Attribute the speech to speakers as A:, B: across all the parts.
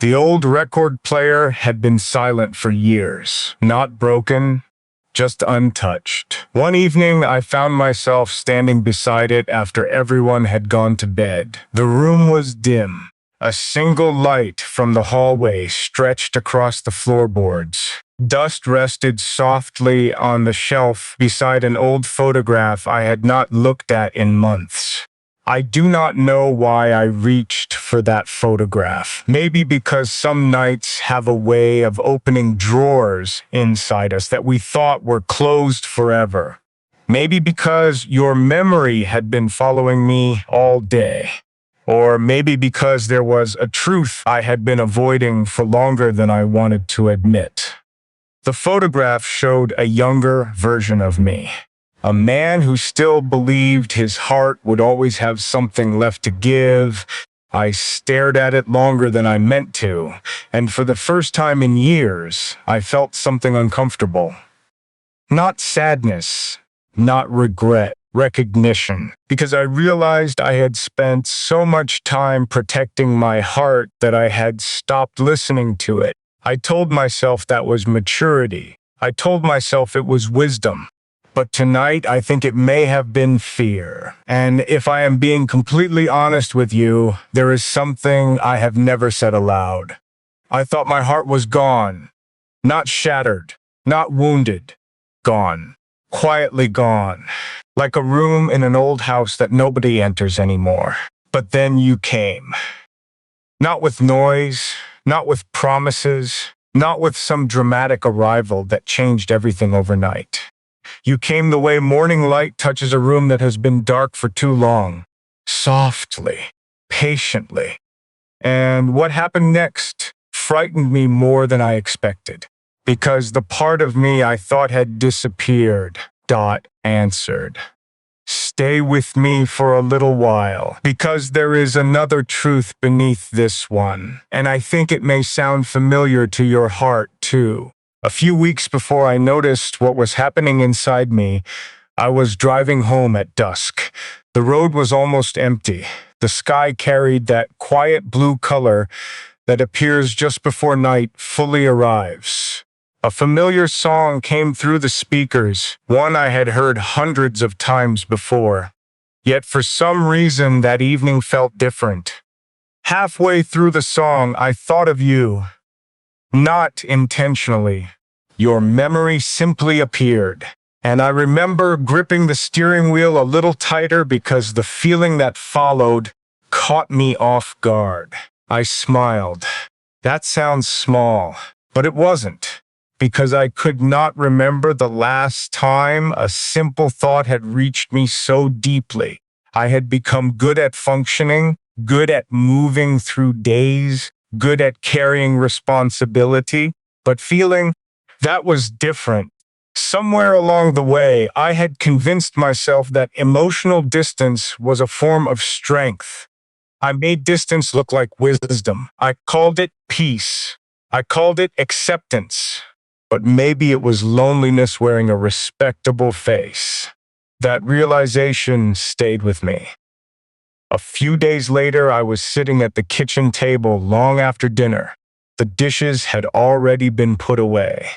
A: The old record player had been silent for years, not broken, just untouched. One evening, I found myself standing beside it after everyone had gone to bed. The room was dim. A single light from the hallway stretched across the floorboards. Dust rested softly on the shelf beside an old photograph I had not looked at in months. I do not know why I reached for that photograph. Maybe because some nights have a way of opening drawers inside us that we thought were closed forever. Maybe because your memory had been following me all day. Or maybe because there was a truth I had been avoiding for longer than I wanted to admit. The photograph showed a younger version of me. A man who still believed his heart would always have something left to give. I stared at it longer than I meant to, and for the first time in years, I felt something uncomfortable. Not sadness, not regret, recognition, because I realized I had spent so much time protecting my heart that I had stopped listening to it. I told myself that was maturity. I told myself it was wisdom. But tonight, I think it may have been fear. And if I am being completely honest with you, there is something I have never said aloud. I thought my heart was gone. Not shattered, not wounded. Gone. Quietly gone. Like a room in an old house that nobody enters anymore. But then you came. Not with noise, not with promises, not with some dramatic arrival that changed everything overnight. You came the way morning light touches a room that has been dark for too long. Softly, patiently. And what happened next frightened me more than I expected. Because the part of me I thought had disappeared, answered. Stay with me for a little while, because there is another truth beneath this one, and I think it may sound familiar to your heart, too. A few weeks before I noticed what was happening inside me, I was driving home at dusk. The road was almost empty. The sky carried that quiet blue color that appears just before night fully arrives. A familiar song came through the speakers, one I had heard hundreds of times before. Yet for some reason that evening felt different. Halfway through the song, I thought of you. Not intentionally. Your memory simply appeared. And I remember gripping the steering wheel a little tighter because the feeling that followed caught me off guard. I smiled. That sounds small, but it wasn't. Because I could not remember the last time a simple thought had reached me so deeply. I had become good at functioning, good at moving through days, good at carrying responsibility, but feeling that was different. Somewhere along the way, I had convinced myself that emotional distance was a form of strength. I made distance look like wisdom. I called it peace. I called it acceptance. But maybe it was loneliness wearing a respectable face. That realization stayed with me. A few days later, I was sitting at the kitchen table long after dinner. The dishes had already been put away.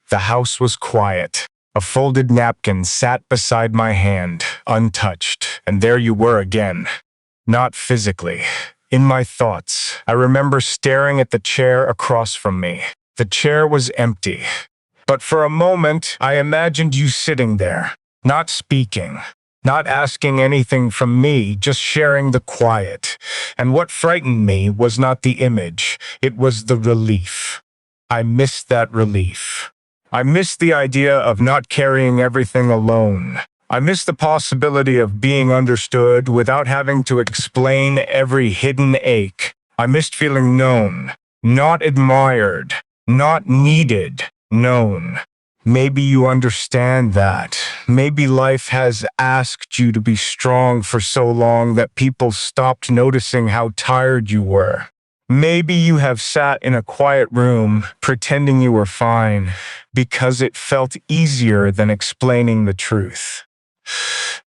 A: The house was quiet. A folded napkin sat beside my hand, untouched, and there you were again. Not physically. In my thoughts, I remember staring at the chair across from me. The chair was empty. But for a moment, I imagined you sitting there, not speaking, not asking anything from me, just sharing the quiet. And what frightened me was not the image, it was the relief. I missed that relief. I missed the idea of not carrying everything alone. I missed the possibility of being understood without having to explain every hidden ache. I missed feeling known, not admired, not needed. Known. Maybe you understand that. Maybe life has asked you to be strong for so long that people stopped noticing how tired you were. Maybe you have sat in a quiet room pretending you were fine because it felt easier than explaining the truth.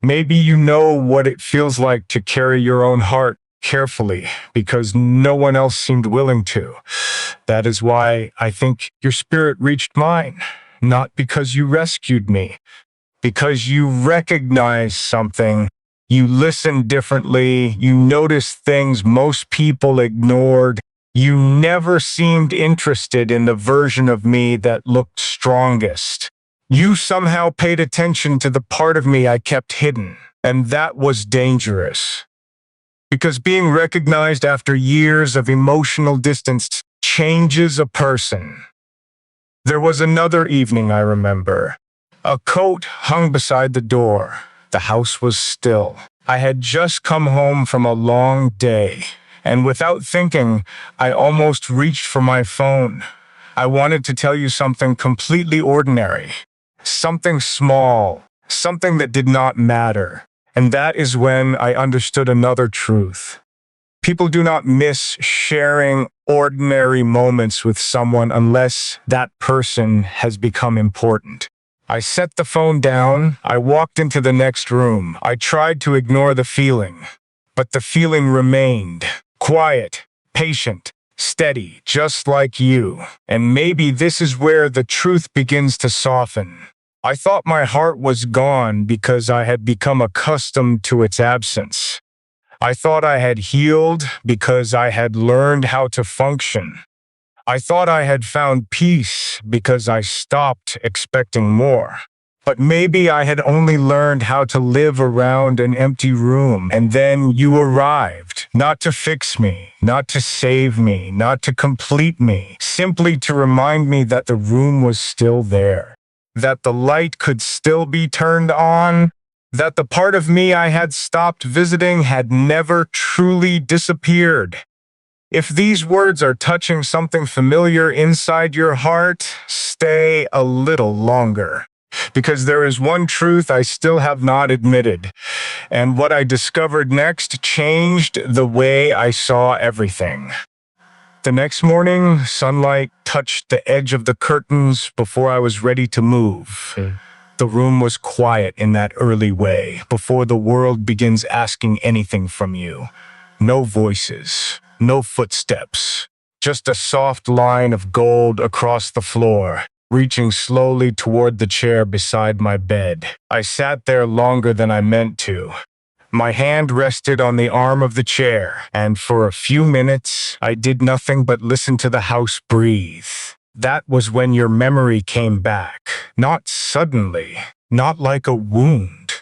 A: Maybe you know what it feels like to carry your own heart carefully because no one else seemed willing to. That is why I think your spirit reached mine, not because you rescued me, because you recognized something. You listened differently. You noticed things most people ignored. You never seemed interested in the version of me that looked strongest. You somehow paid attention to the part of me I kept hidden, and that was dangerous. Because being recognized after years of emotional distance changes a person. There was another evening I remember. A coat hung beside the door. The house was still. I had just come home from a long day, and without thinking, I almost reached for my phone. I wanted to tell you something completely ordinary, something small, something that did not matter. And that is when I understood another truth. People do not miss sharing ordinary moments with someone unless that person has become important. I set the phone down. I walked into the next room. I tried to ignore the feeling, but the feeling remained. Quiet, patient, steady, just like you. And maybe this is where the truth begins to soften. I thought my heart was gone because I had become accustomed to its absence. I thought I had healed because I had learned how to function. I thought I had found peace because I stopped expecting more. But maybe I had only learned how to live around an empty room, and then you arrived, not to fix me, not to save me, not to complete me, simply to remind me that the room was still there, that the light could still be turned on, that the part of me I had stopped visiting had never truly disappeared. If these words are touching something familiar inside your heart, stay a little longer. Because there is one truth I still have not admitted, and what I discovered next changed the way I saw everything. The next morning, sunlight touched the edge of the curtains before I was ready to move. The room was quiet in that early way, before the world begins asking anything from you. No voices, no footsteps, just a soft line of gold across the floor, reaching slowly toward the chair beside my bed. I sat there longer than I meant to. My hand rested on the arm of the chair, and for a few minutes, I did nothing but listen to the house breathe. That was when your memory came back. Not suddenly, not like a wound.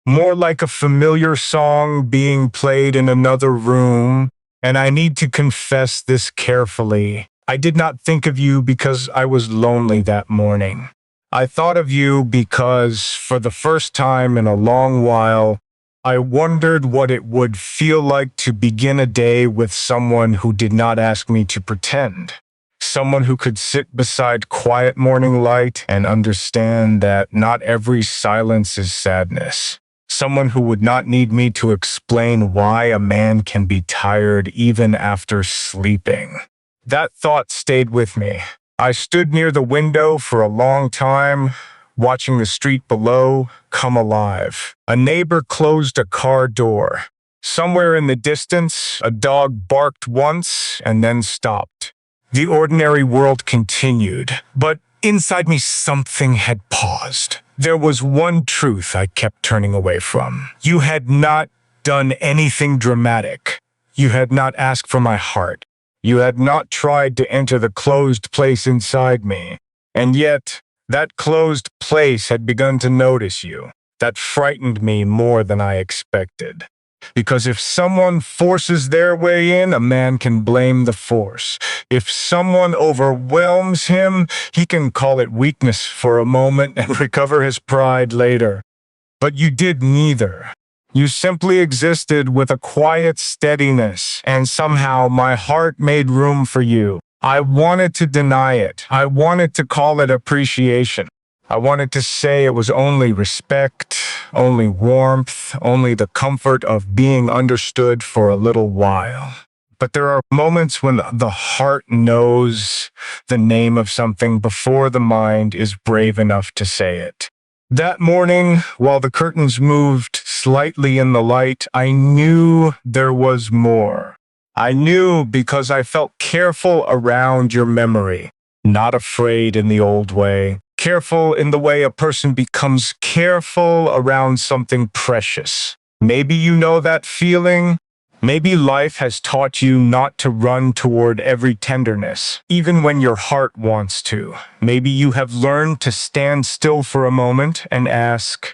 A: More like a familiar song being played in another room, and I need to confess this carefully. I did not think of you because I was lonely that morning. I thought of you because, for the first time in a long while, I wondered what it would feel like to begin a day with someone who did not ask me to pretend. Someone who could sit beside quiet morning light and understand that not every silence is sadness. Someone who would not need me to explain why a man can be tired even after sleeping. That thought stayed with me. I stood near the window for a long time, watching the street below come alive. A neighbor closed a car door. Somewhere in the distance, a dog barked once and then stopped. The ordinary world continued, but inside me something had paused. There was one truth I kept turning away from. You had not done anything dramatic. You had not asked for my heart. You had not tried to enter the closed place inside me. And yet, that closed place had begun to notice you. That frightened me more than I expected. Because if someone forces their way in, a man can blame the force. If someone overwhelms him, he can call it weakness for a moment and recover his pride later. But you did neither. You simply existed with a quiet steadiness, and somehow my heart made room for you. I wanted to deny it. I wanted to call it appreciation. I wanted to say it was only respect, only warmth, only the comfort of being understood for a little while. But there are moments when the heart knows the name of something before the mind is brave enough to say it. That morning, while the curtains moved slightly in the light, I knew there was more. I knew because I felt careful around your memory, not afraid in the old way. Careful in the way a person becomes careful around something precious. Maybe you know that feeling. Maybe life has taught you not to run toward every tenderness, even when your heart wants to. Maybe you have learned to stand still for a moment and ask,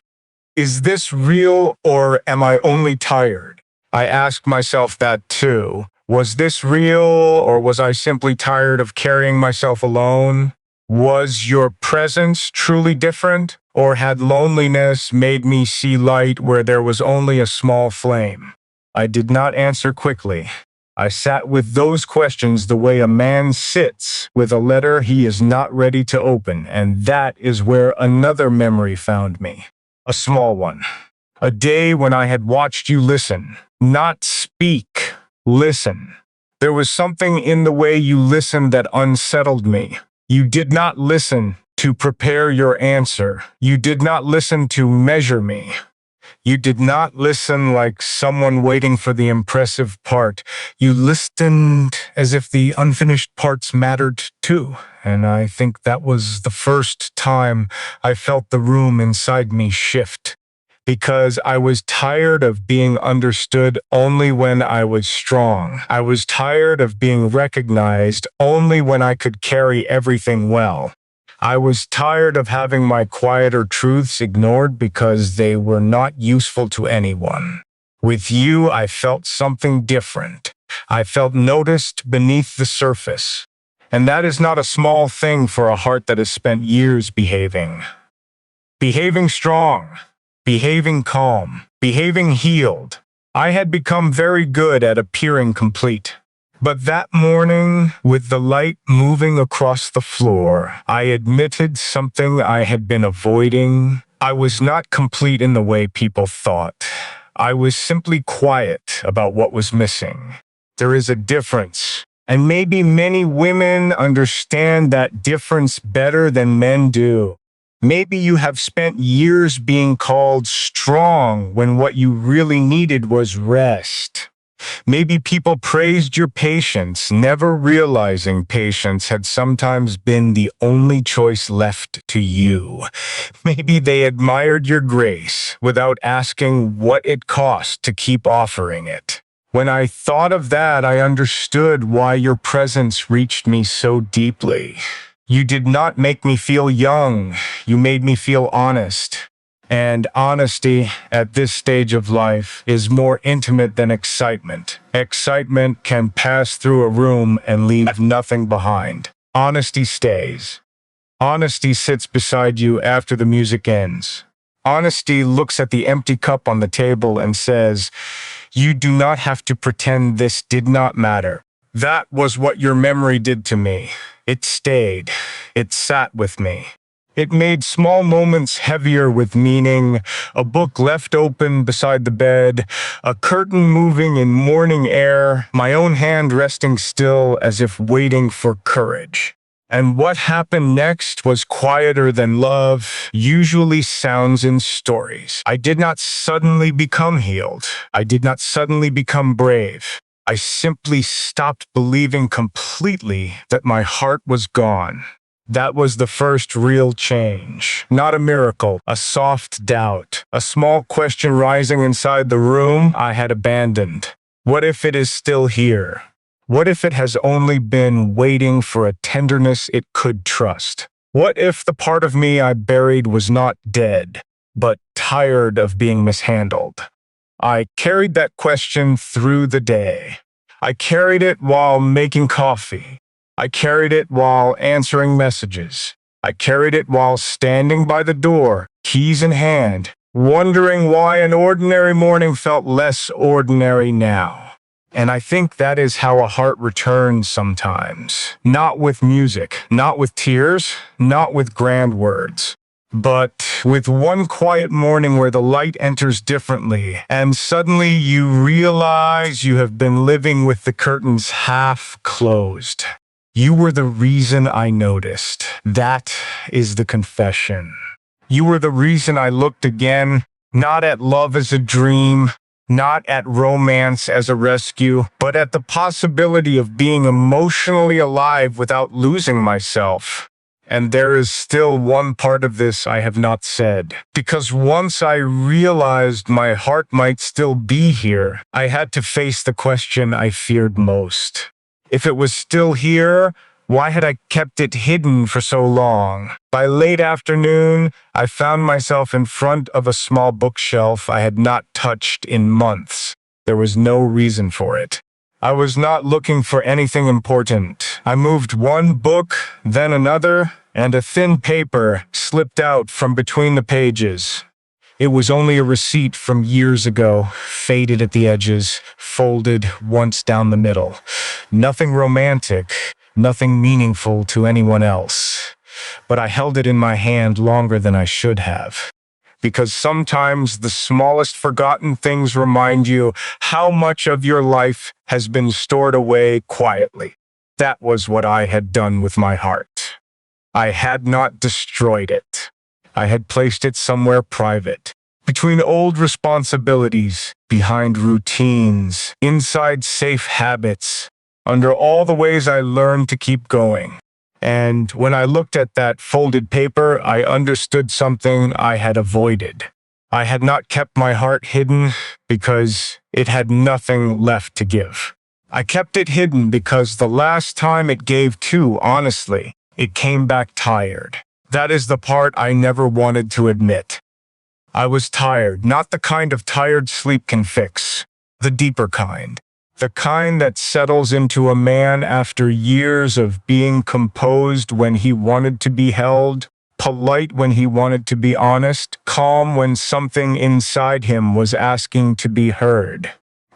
A: is this real or am I only tired? I asked myself that too. Was this real or was I simply tired of carrying myself alone? Was your presence truly different, or had loneliness made me see light where there was only a small flame? I did not answer quickly. I sat with those questions the way a man sits with a letter he is not ready to open, and that is where another memory found me. A small one. A day when I had watched you listen, not speak, listen. There was something in the way you listened that unsettled me. You did not listen to prepare your answer. You did not listen to measure me. You did not listen like someone waiting for the impressive part. You listened as if the unfinished parts mattered too. And I think that was the first time I felt the room inside me shift. Because I was tired of being understood only when I was strong. I was tired of being recognized only when I could carry everything well. I was tired of having my quieter truths ignored because they were not useful to anyone. With you, I felt something different. I felt noticed beneath the surface. And that is not a small thing for a heart that has spent years behaving. Behaving strong. Behaving calm, behaving healed. I had become very good at appearing complete. But that morning, with the light moving across the floor, I admitted something I had been avoiding. I was not complete in the way people thought. I was simply quiet about what was missing. There is a difference. And maybe many women understand that difference better than men do. Maybe you have spent years being called strong when what you really needed was rest. Maybe people praised your patience, never realizing patience had sometimes been the only choice left to you. Maybe they admired your grace without asking what it cost to keep offering it. When I thought of that, I understood why your presence reached me so deeply. You did not make me feel young. You made me feel honest. And honesty at this stage of life is more intimate than excitement. Excitement can pass through a room and leave nothing behind. Honesty stays. Honesty sits beside you after the music ends. Honesty looks at the empty cup on the table and says, you do not have to pretend this did not matter. That was what your memory did to me. It stayed. It sat with me. It made small moments heavier with meaning, a book left open beside the bed, a curtain moving in morning air, my own hand resting still as if waiting for courage. And what happened next was quieter than love usually sounds in stories. I did not suddenly become healed. I did not suddenly become brave. I simply stopped believing completely that my heart was gone. That was the first real change. Not a miracle, a soft doubt, a small question rising inside the room I had abandoned. What if it is still here? What if it has only been waiting for a tenderness it could trust? What if the part of me I buried was not dead, but tired of being mishandled? I carried that question through the day. I carried it while making coffee. I carried it while answering messages. I carried it while standing by the door, keys in hand, wondering why an ordinary morning felt less ordinary now. And I think that is how a heart returns sometimes. Not with music, not with tears, not with grand words. But with one quiet morning where the light enters differently, and suddenly you realize you have been living with the curtains half closed. You were the reason I noticed. That is the confession. You were the reason I looked again, Not at love as a dream, not at romance as a rescue, but at the possibility of being emotionally alive without losing myself. And there is still one part of this I have not said. Because once I realized my heart might still be here, I had to face the question I feared most. If it was still here, why had I kept it hidden for so long? By late afternoon, I found myself in front of a small bookshelf I had not touched in months. There was no reason for it. I was not looking for anything important. I moved one book, then another, and a thin paper slipped out from between the pages. It was only a receipt from years ago, faded at the edges, folded once down the middle. Nothing romantic, nothing meaningful to anyone else. But I held it in my hand longer than I should have. Because sometimes the smallest forgotten things remind you how much of your life has been stored away quietly. That was what I had done with my heart. I had not destroyed it. I had placed it somewhere private, between old responsibilities, behind routines, inside safe habits, under all the ways I learned to keep going. And when I looked at that folded paper, I understood something I had avoided. I had not kept my heart hidden because it had nothing left to give. I kept it hidden because the last time it gave too, honestly, it came back tired. That is the part I never wanted to admit. I was tired, not the kind of tired sleep can fix, the deeper kind. The kind that settles into a man after years of being composed when he wanted to be held, polite when he wanted to be honest, calm when something inside him was asking to be heard.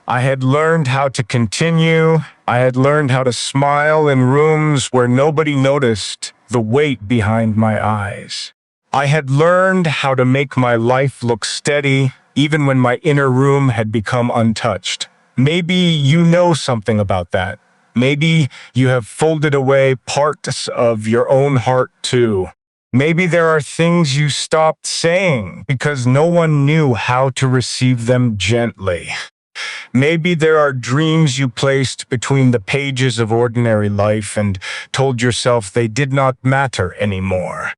A: I had learned how to continue. I had learned how to smile in rooms where nobody noticed the weight behind my eyes. I had learned how to make my life look steady, even when my inner room had become untouched. Maybe you know something about that. Maybe you have folded away parts of your own heart too. Maybe there are things you stopped saying because no one knew how to receive them gently. Maybe there are dreams you placed between the pages of ordinary life and told yourself they did not matter anymore.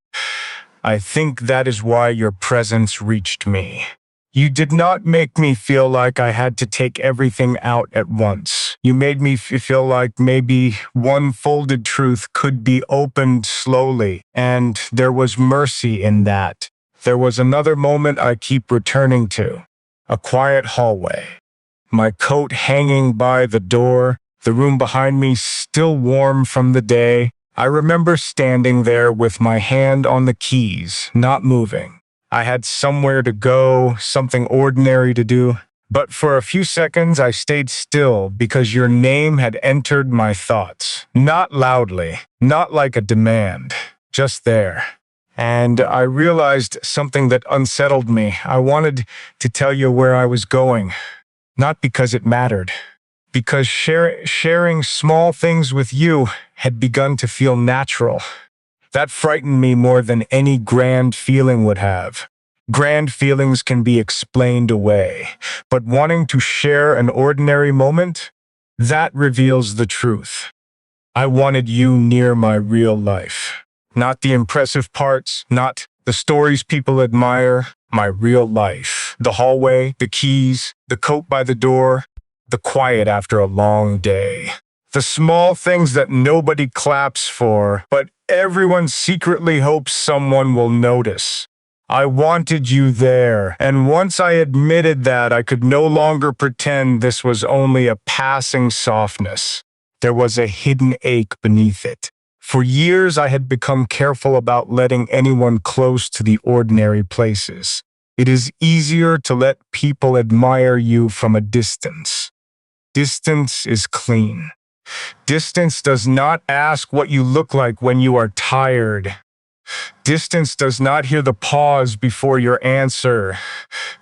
A: I think that is why your presence reached me. You did not make me feel like I had to take everything out at once. You made me feel like maybe one folded truth could be opened slowly, and there was mercy in that. There was another moment I keep returning to, a quiet hallway. My coat hanging by the door, the room behind me still warm from the day. I remember standing there with my hand on the keys, not moving. I had somewhere to go, something ordinary to do. But for a few seconds, I stayed still because your name had entered my thoughts. Not loudly, not like a demand, just there. And I realized something that unsettled me. I wanted to tell you where I was going, not because it mattered, because sharing small things with you had begun to feel natural. That frightened me more than any grand feeling would have. Grand feelings can be explained away, but wanting to share an ordinary moment, that reveals the truth. I wanted you near my real life. Not the impressive parts, not the stories people admire, my real life. The hallway, the keys, the coat by the door, the quiet after a long day. The small things that nobody claps for, but everyone secretly hopes someone will notice. I wanted you there, and once I admitted that, I could no longer pretend this was only a passing softness. There was a hidden ache beneath it. For years, I had become careful about letting anyone close to the ordinary places. It is easier to let people admire you from a distance. Distance is clean. Distance does not ask what you look like when you are tired. Distance does not hear the pause before your answer.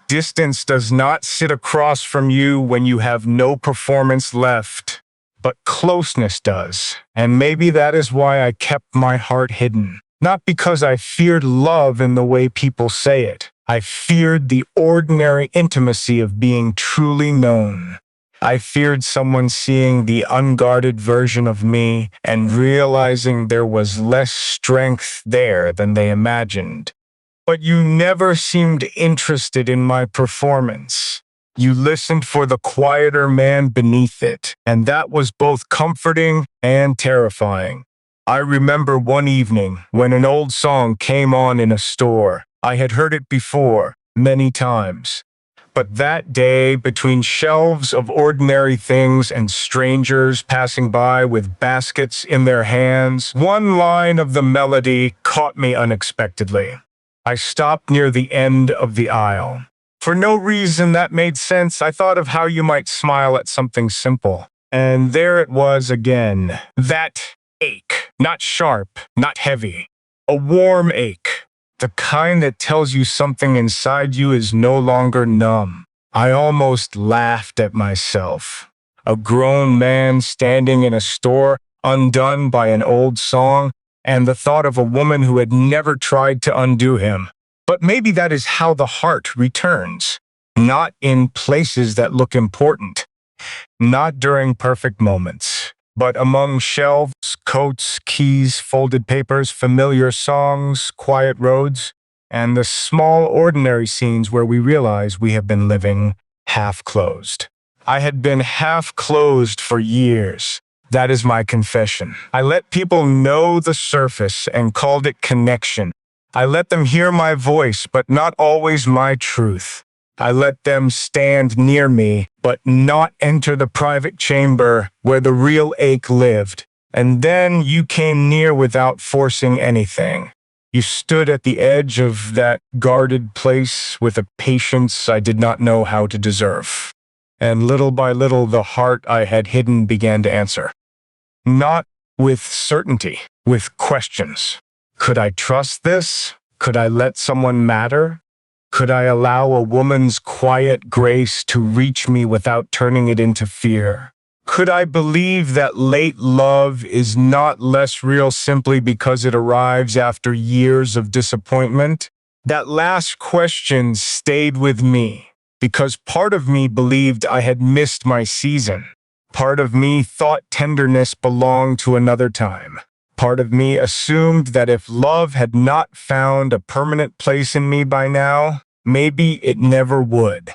A: Distance does not sit across from you when you have no performance left. But closeness does. And maybe that is why I kept my heart hidden. Not because I feared love in the way people say it, I feared the ordinary intimacy of being truly known. I feared someone seeing the unguarded version of me and realizing there was less strength there than they imagined. But you never seemed interested in my performance. You listened for the quieter man beneath it, and that was both comforting and terrifying. I remember one evening when an old song came on in a store. I had heard it before, many times. But that day, between shelves of ordinary things and strangers passing by with baskets in their hands, one line of the melody caught me unexpectedly. I stopped near the end of the aisle. For no reason that made sense, I thought of how you might smile at something simple. And there it was again. That ache. Not sharp, not heavy. A warm ache. The kind that tells you something inside you is no longer numb. I almost laughed at myself. A grown man standing in a store, undone by an old song, and the thought of a woman who had never tried to undo him. But maybe that is how the heart returns. Not in places that look important. Not during perfect moments. But among shelves, coats, keys, folded papers, familiar songs, quiet roads, and the small ordinary scenes where we realize we have been living half closed. I had been half closed for years. That is my confession. I let people know the surface and called it connection. I let them hear my voice, but not always my truth. I let them stand near me, but not enter the private chamber where the real ache lived. And then you came near without forcing anything. You stood at the edge of that guarded place with a patience I did not know how to deserve. And little by little, the heart I had hidden began to answer. Not with certainty, with questions. Could I trust this? Could I let someone matter? Could I allow a woman's quiet grace to reach me without turning it into fear? Could I believe that late love is not less real simply because it arrives after years of disappointment? That last question stayed with me because part of me believed I had missed my season. Part of me thought tenderness belonged to another time. Part of me assumed that if love had not found a permanent place in me by now, maybe it never would.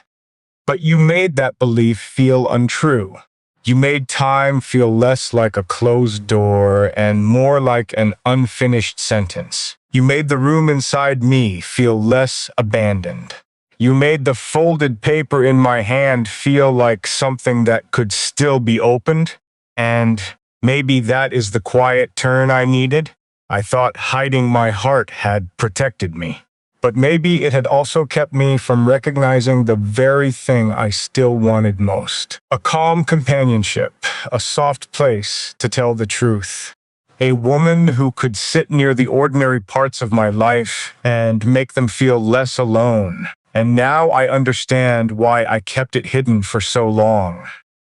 A: But you made that belief feel untrue. You made time feel less like a closed door and more like an unfinished sentence. You made the room inside me feel less abandoned. You made the folded paper in my hand feel like something that could still be opened. And maybe that is the quiet turn I needed. I thought hiding my heart had protected me. But maybe it had also kept me from recognizing the very thing I still wanted most. A calm companionship, a soft place to tell the truth. A woman who could sit near the ordinary parts of my life and make them feel less alone. And now I understand why I kept it hidden for so long.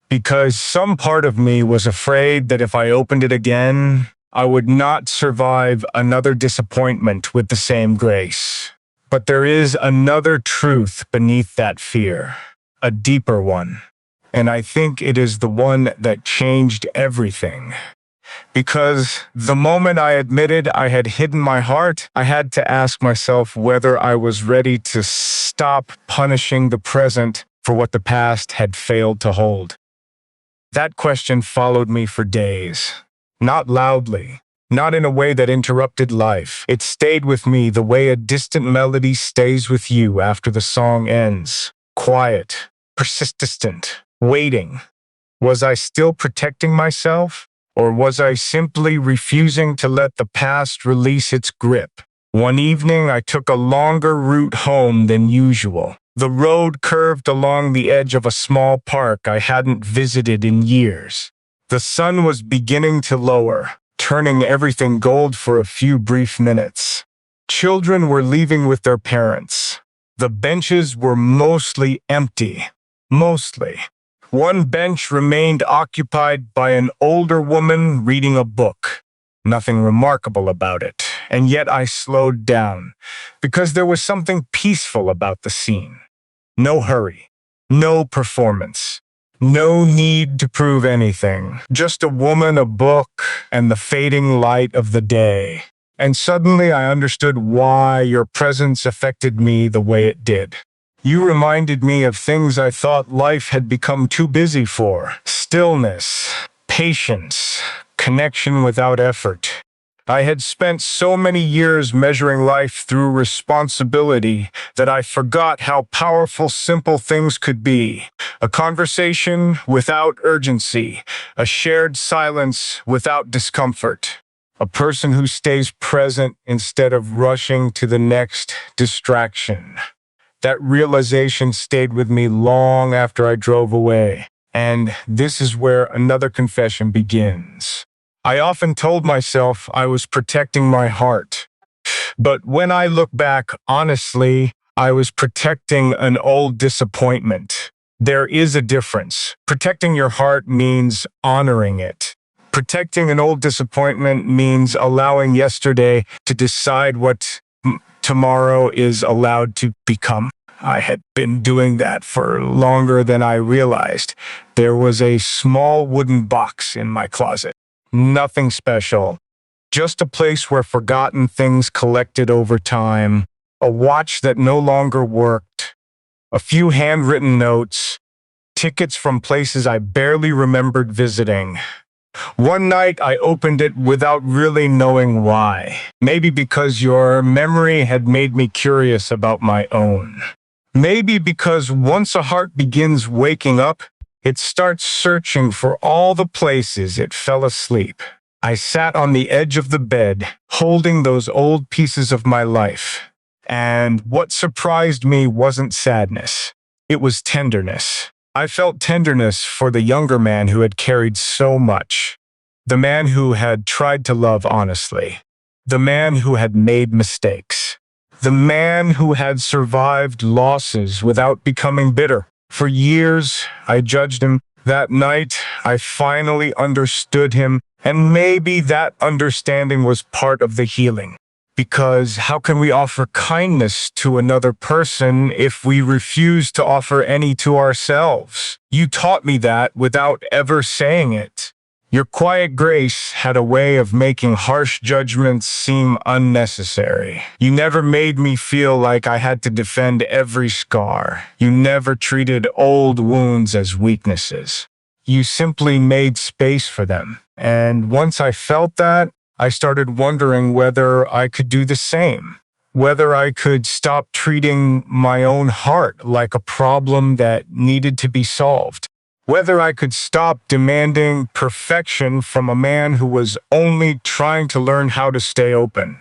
A: Because some part of me was afraid that if I opened it again, I would not survive another disappointment with the same grace. But there is another truth beneath that fear, a deeper one. And I think it is the one that changed everything. Because the moment I admitted I had hidden my heart, I had to ask myself whether I was ready to stop punishing the present for what the past had failed to hold. That question followed me for days. Not loudly, not in a way that interrupted life. It stayed with me the way a distant melody stays with you after the song ends. Quiet, persistent, waiting. Was I still protecting myself? Or was I simply refusing to let the past release its grip? One evening, I took a longer route home than usual. The road curved along the edge of a small park I hadn't visited in years. The sun was beginning to lower, turning everything gold for a few brief minutes. Children were leaving with their parents. The benches were mostly empty. Mostly. One bench remained occupied by an older woman reading a book. Nothing remarkable about it. and yet I slowed down because there was something peaceful about the scene. No hurry, no performance, no need to prove anything. Just a woman, a book, and the fading light of the day. And suddenly I understood why your presence affected me the way it did. You reminded me of things I thought life had become too busy for. Stillness, patience, connection without effort. I had spent so many years measuring life through responsibility that I forgot how powerful simple things could be. A conversation without urgency, a shared silence without discomfort. A person who stays present instead of rushing to the next distraction. That realization stayed with me long after I drove away. And this is where another confession begins. I often told myself I was protecting my heart. But when I look back, honestly, I was protecting an old disappointment. There is a difference. Protecting your heart means honoring it. Protecting an old disappointment means allowing yesterday to decide what tomorrow is allowed to become. I had been doing that for longer than I realized. There was a small wooden box in my closet. Nothing special. Just a place where forgotten things collected over time. A watch that no longer worked. A few handwritten notes. Tickets from places I barely remembered visiting. One night I opened it without really knowing why. Maybe because your memory had made me curious about my own. Maybe because once a heart begins waking up, it starts searching for all the places it fell asleep. I sat on the edge of the bed, holding those old pieces of my life. And what surprised me wasn't sadness. It was tenderness. I felt tenderness for the younger man who had carried so much. The man who had tried to love honestly. The man who had made mistakes. The man who had survived losses without becoming bitter. For years, I judged him. That night, I finally understood him, and maybe that understanding was part of the healing. Because how can we offer kindness to another person if we refuse to offer any to ourselves? You taught me that without ever saying it. Your quiet grace had a way of making harsh judgments seem unnecessary. You never made me feel like I had to defend every scar. You never treated old wounds as weaknesses. You simply made space for them. And once I felt that, I started wondering whether I could do the same. Whether I could stop treating my own heart like a problem that needed to be solved. Whether I could stop demanding perfection from a man who was only trying to learn how to stay open.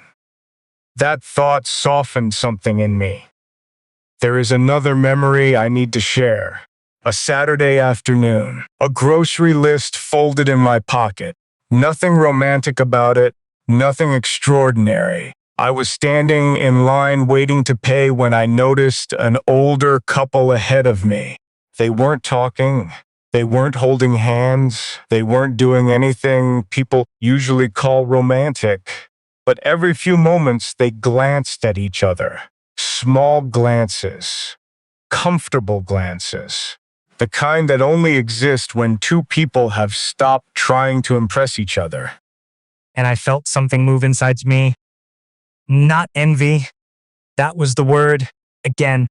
A: That thought softened something in me. There is another memory I need to share. A Saturday afternoon, a grocery list folded in my pocket. Nothing romantic about it, nothing extraordinary. I was standing in line waiting to pay when I noticed an older couple ahead of me. They weren't talking. They weren't holding hands. They weren't doing anything people usually call romantic. But every few moments, they glanced at each other. Small glances. Comfortable glances. The kind that only exist when two people have stopped trying to impress each other.
B: And I felt something move inside me. Not envy. That was the word. Again.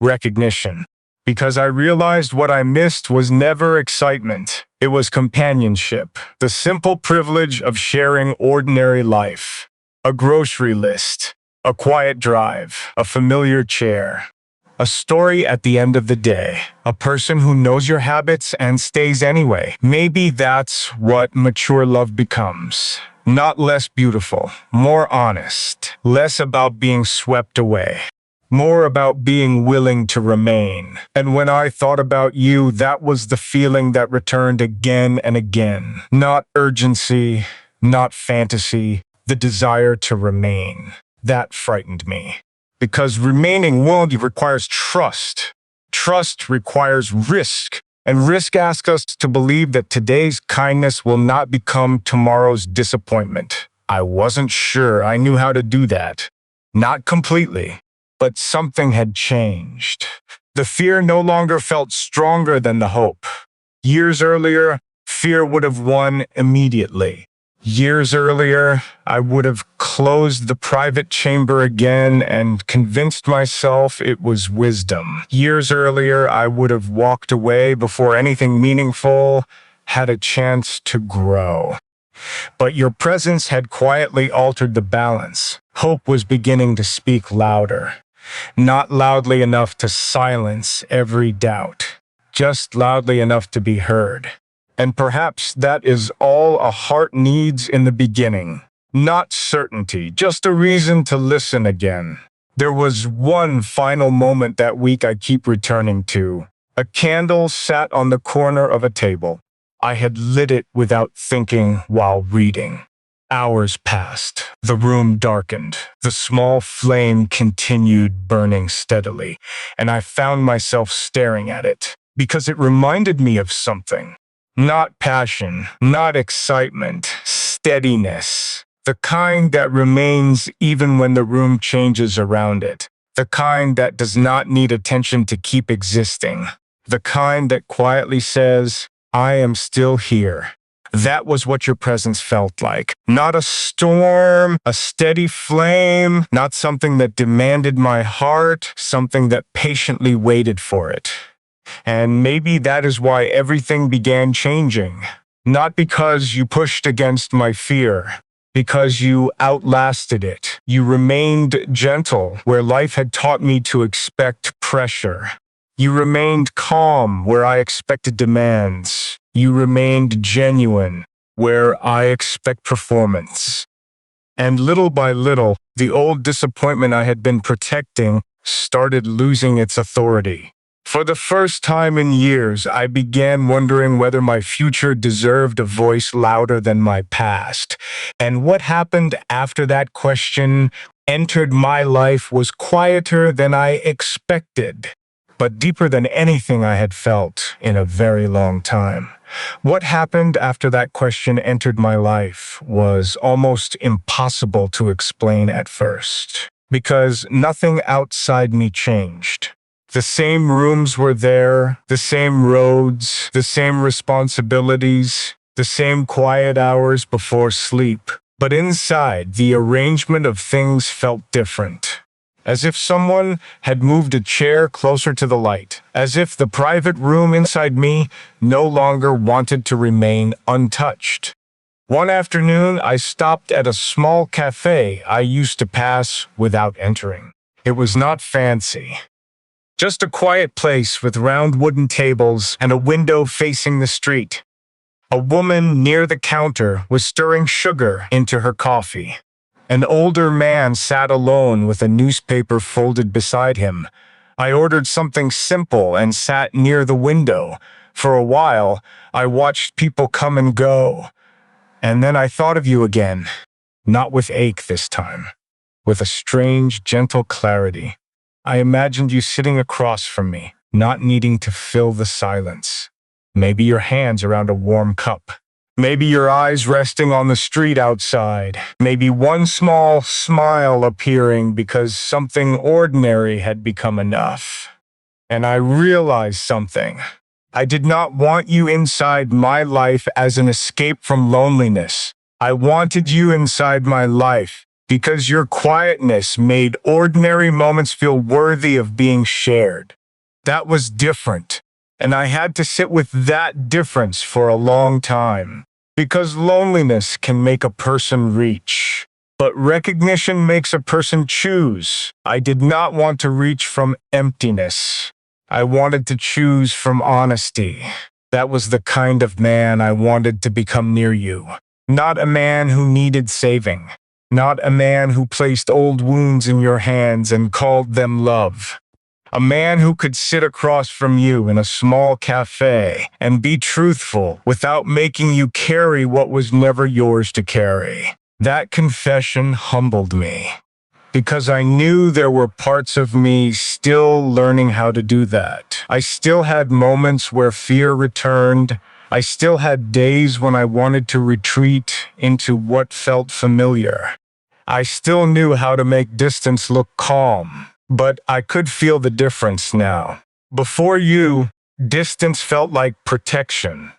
A: Recognition. Because I realized what I missed was never excitement. It was companionship. The simple privilege of sharing ordinary life. A grocery list. A quiet drive. A familiar chair. A story at the end of the day. A person who knows your habits and stays anyway. Maybe that's what mature love becomes. Not less beautiful, more honest, less about being swept away, more about being willing to remain. And when I thought about you, that was the feeling that returned again and again. Not urgency, not fantasy, the desire to remain. That frightened me. Because remaining requires trust. Trust requires risk. And risk asks us to believe that today's kindness will not become tomorrow's disappointment. I wasn't sure I knew how to do that. Not completely, but something had changed. The fear no longer felt stronger than the hope. Years earlier, fear would have won immediately. Years earlier, I would have closed the private chamber again and convinced myself it was wisdom. Years earlier, I would have walked away before anything meaningful had a chance to grow. But your presence had quietly altered the balance. Hope was beginning to speak louder. Not loudly enough to silence every doubt, just loudly enough to be heard. And perhaps that is all a heart needs in the beginning. Not certainty, just a reason to listen again. There was one final moment that week I keep returning to. A candle sat on the corner of a table. I had lit it without thinking while reading. Hours passed. The room darkened. The small flame continued burning steadily, and I found myself staring at it because it reminded me of something. Not passion, not excitement, steadiness. The kind that remains even when the room changes around it. The kind that does not need attention to keep existing. The kind that quietly says, I am still here. That was what your presence felt like. Not a storm, a steady flame, not something that demanded my heart, something that patiently waited for it. And maybe that is why everything began changing. Not because you pushed against my fear, because you outlasted it. You remained gentle where life had taught me to expect pressure. You remained calm where I expected demands. You remained genuine where I expect performance. And little by little, the old disappointment I had been protecting started losing its authority. For the first time in years, I began wondering whether my future deserved a voice louder than my past. And what happened after that question entered my life was quieter than I expected, but deeper than anything I had felt in a very long time. What happened after that question entered my life was almost impossible to explain at first, because nothing outside me changed. The same rooms were there, the same roads, the same responsibilities, the same quiet hours before sleep. But inside, the arrangement of things felt different. As if someone had moved a chair closer to the light. As if the private room inside me no longer wanted to remain untouched. One afternoon, I stopped at a small cafe I used to pass without entering. It was not fancy. Just a quiet place with round wooden tables and a window facing the street. A woman near the counter was stirring sugar into her coffee. An older man sat alone with a newspaper folded beside him. I ordered something simple and sat near the window. For a while, I watched people come and go. And then I thought of you again. Not with ache this time. With a strange, gentle clarity. I imagined you sitting across from me, not needing to fill the silence. Maybe your hands around a warm cup. Maybe your eyes resting on the street outside. Maybe one small smile appearing because something ordinary had become enough. And I realized something. I did not want you inside my life as an escape from loneliness. I wanted you inside my life because your quietness made ordinary moments feel worthy of being shared. That was different, and I had to sit with that difference for a long time. Because loneliness can make a person reach, but recognition makes a person choose. I did not want to reach from emptiness. I wanted to choose from honesty. That was the kind of man I wanted to become near you. Not a man who needed saving. Not a man who placed old wounds in your hands and called them love. A man who could sit across from you in a small cafe and be truthful without making you carry what was never yours to carry. That confession humbled me, because I knew there were parts of me still learning how to do that. I still had moments where fear returned, I still had days when I wanted to retreat into what felt familiar. I still knew how to make distance look calm, but I could feel the difference now. Before you, distance felt like protection.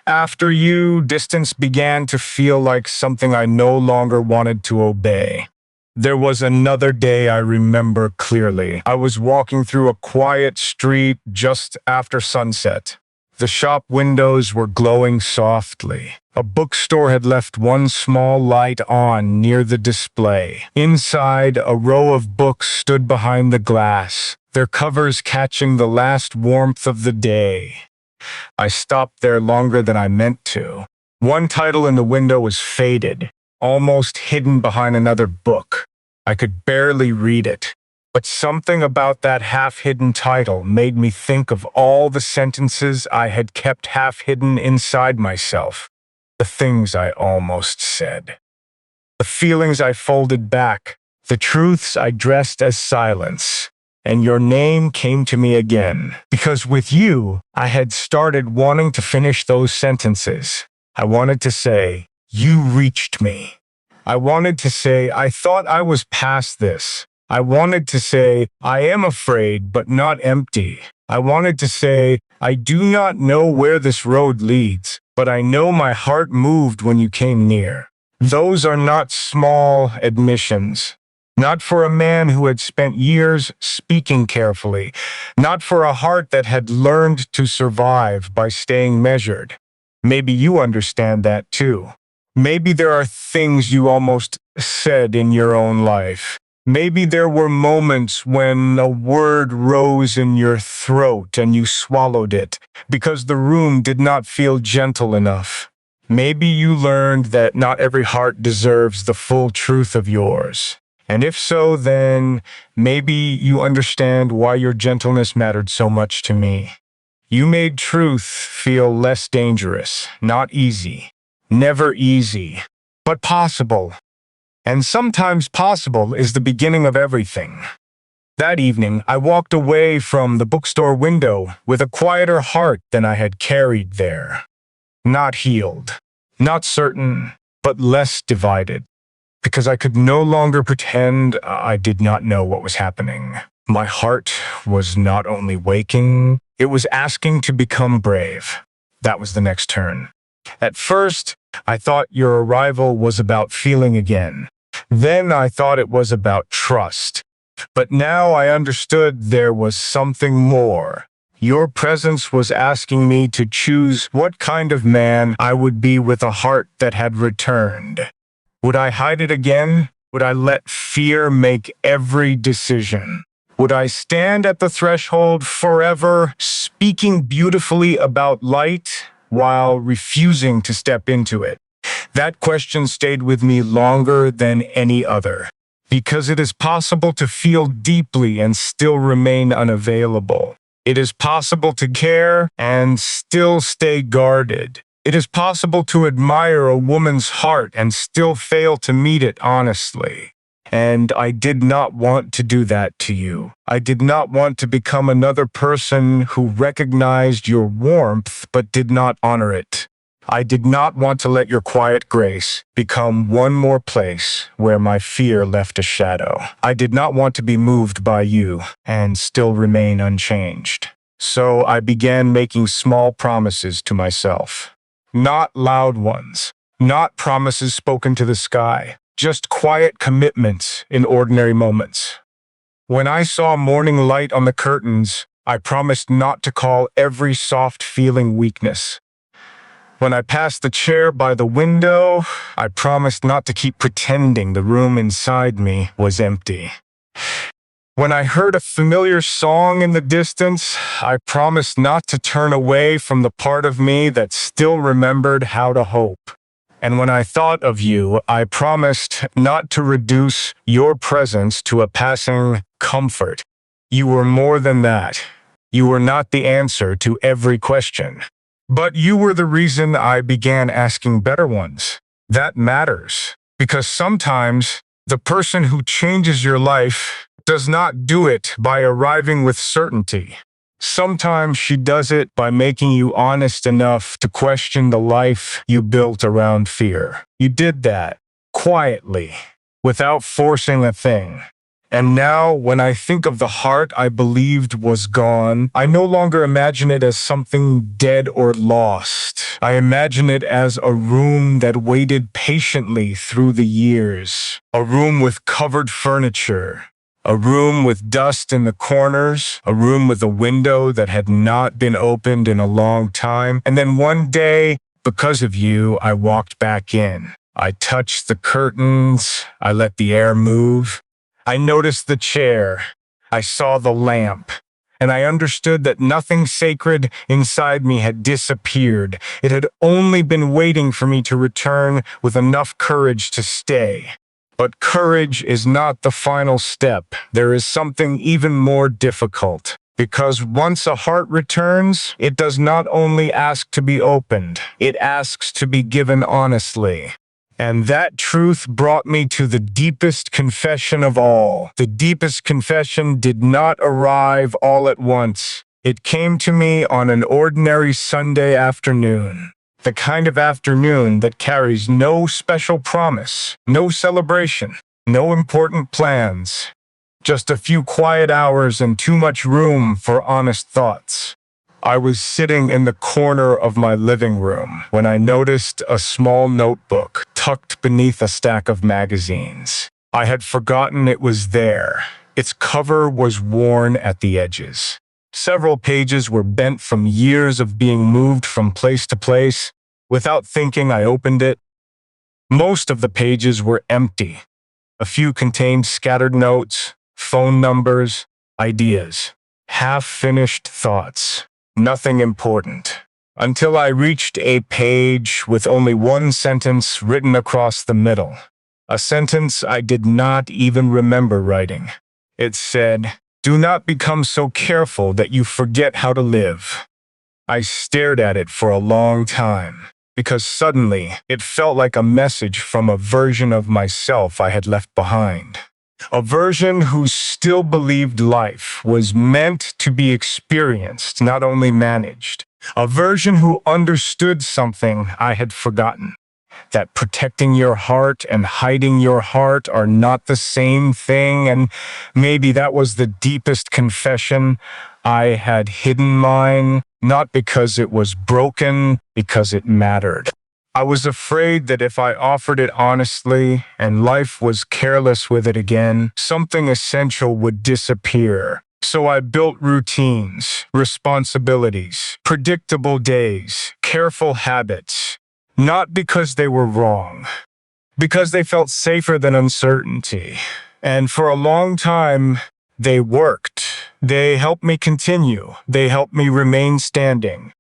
A: After you, distance began to feel like something I no longer wanted to obey. There was another day I remember clearly. I was walking through a quiet street just after sunset. The shop windows were glowing softly. A bookstore had left one small light on near the display. Inside, a row of books stood behind the glass, their covers catching the last warmth of the day. I stopped there longer than I meant to. One title in the window was faded, almost hidden behind another book. I could barely read it, but something about that half-hidden title made me think of all the sentences I had kept half-hidden inside myself, the things I almost said, the feelings I folded back, the truths I dressed as silence. And your name came to me again, because with you, I had started wanting to finish those sentences. I wanted to say, "You reached me." I wanted to say, "I thought I was past this." I wanted to say, "I am afraid, but not empty." I wanted to say, "I do not know where this road leads, but I know my heart moved when you came near." Those are not small admissions. Not for a man who had spent years speaking carefully, not for a heart that had learned to survive by staying measured. Maybe you understand that too. Maybe there are things you almost said in your own life. Maybe there were moments when a word rose in your throat and you swallowed it because the room did not feel gentle enough. Maybe you learned that not every heart deserves the full truth of yours. And if so, then maybe you understand why your gentleness mattered so much to me. You made truth feel less dangerous, not easy, never easy, but possible. And sometimes possible is the beginning of everything. That evening, I walked away from the bookstore window with a quieter heart than I had carried there. Not healed, not certain, but less divided. Because I could no longer pretend I did not know what was happening. My heart was not only waking, it was asking to become brave. That was the next turn. At first, I thought your arrival was about feeling again. Then I thought it was about trust. But now I understood there was something more. Your presence was asking me to choose what kind of man I would be with a heart that had returned. Would I hide it again? Would I let fear make every decision? Would I stand at the threshold forever, speaking beautifully about light while refusing to step into it? That question stayed with me longer than any other, because it is possible to feel deeply and still remain unavailable. It is possible to care and still stay guarded. It is possible to admire a woman's heart and still fail to meet it honestly. And I did not want to do that to you. I did not want to become another person who recognized your warmth but did not honor it. I did not want to let your quiet grace become one more place where my fear left a shadow. I did not want to be moved by you and still remain unchanged. So I began making small promises to myself. Not loud ones, not promises spoken to the sky, just quiet commitments in ordinary moments. When I saw morning light on the curtains, I promised not to call every soft feeling weakness. When I passed the chair by the window, I promised not to keep pretending the room inside me was empty. When I heard a familiar song in the distance, I promised not to turn away from the part of me that still remembered how to hope. And when I thought of you, I promised not to reduce your presence to a passing comfort. You were more than that. You were not the answer to every question. But you were the reason I began asking better ones. That matters, because sometimes the person who changes your life does not do it by arriving with certainty. Sometimes she does it by making you honest enough to question the life you built around fear. You did that quietly, without forcing a thing. And now, when I think of the heart I believed was gone, I no longer imagine it as something dead or lost. I imagine it as a room that waited patiently through the years. A room with covered furniture. A room with dust in the corners. A room with a window that had not been opened in a long time. And then one day, because of you, I walked back in. I touched the curtains. I let the air move. I noticed the chair, I saw the lamp, and I understood that nothing sacred inside me had disappeared. It had only been waiting for me to return with enough courage to stay. But courage is not the final step. There is something even more difficult. Because once a heart returns, it does not only ask to be opened, it asks to be given honestly. And that truth brought me to the deepest confession of all. The deepest confession did not arrive all at once. It came to me on an ordinary Sunday afternoon. The kind of afternoon that carries no special promise, no celebration, no important plans. Just a few quiet hours and too much room for honest thoughts. I was sitting in the corner of my living room when I noticed a small notebook tucked beneath a stack of magazines. I had forgotten it was there. Its cover was worn at the edges. Several pages were bent from years of being moved from place to place. Without thinking, I opened it. Most of the pages were empty. A few contained scattered notes, phone numbers, ideas, half-finished thoughts. Nothing important. Until I reached a page with only one sentence written across the middle. A sentence I did not even remember writing. It said, "Do not become so careful that you forget how to live." I stared at it for a long time, because suddenly it felt like a message from a version of myself I had left behind. A version who still believed life was meant to be experienced, not only managed. A version who understood something I had forgotten. That protecting your heart and hiding your heart are not the same thing, and maybe that was the deepest confession. I had hidden mine, not because it was broken, because it mattered. I was afraid that if I offered it honestly and life was careless with it again, something essential would disappear. So I built routines, responsibilities, predictable days, careful habits. Not because they were wrong, because they felt safer than uncertainty. And for a long time, they worked. They helped me continue. They helped me remain standing.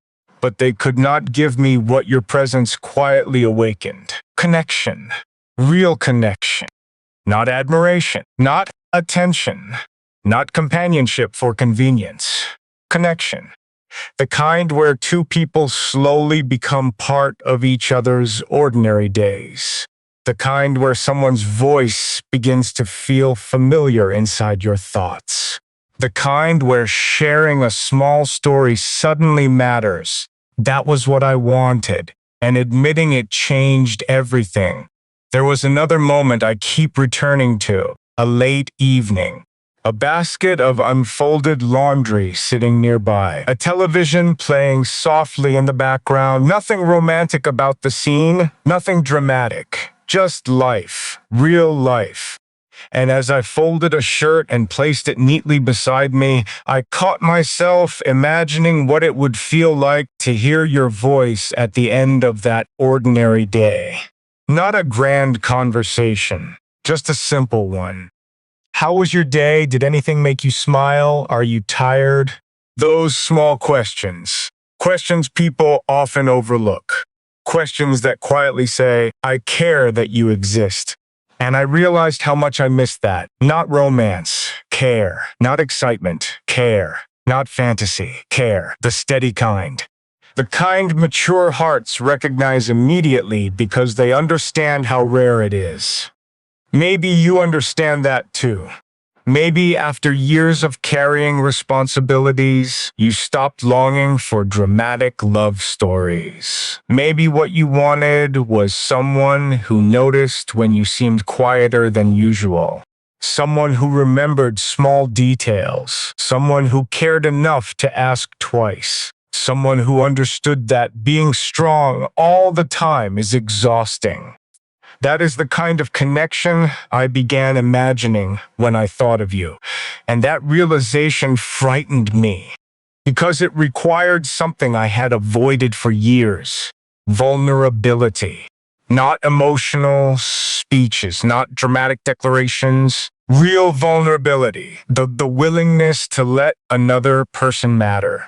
A: But they could not give me what your presence quietly awakened. Connection. Real connection. Not admiration. Not attention. Not companionship for convenience. Connection. The kind where two people slowly become part of each other's ordinary days. The kind where someone's voice begins to feel familiar inside your thoughts. The kind where sharing a small story suddenly matters. That was what I wanted, and admitting it changed everything. There was another moment I keep returning to, a late evening. A basket of unfolded laundry sitting nearby. A television playing softly in the background. Nothing romantic about the scene, nothing dramatic. Just life, real life. And as I folded a shirt and placed it neatly beside me, I caught myself imagining what it would feel like to hear your voice at the end of that ordinary day. Not a grand conversation, just a simple one. How was your day? Did anything make you smile? Are you tired? Those small questions. Questions people often overlook. Questions that quietly say, I care that you exist. And I realized how much I missed that. Not romance, care. Not excitement, care. Not fantasy, care. The steady kind. The kind mature hearts recognize immediately because they understand how rare it is. Maybe you understand that too. Maybe after years of carrying responsibilities, you stopped longing for dramatic love stories. Maybe what you wanted was someone who noticed when you seemed quieter than usual. Someone who remembered small details. Someone who cared enough to ask twice. Someone who understood that being strong all the time is exhausting. That is the kind of connection I began imagining when I thought of you. And that realization frightened me because it required something I had avoided for years: vulnerability. Not emotional speeches, not dramatic declarations, real vulnerability. The willingness to let another person matter.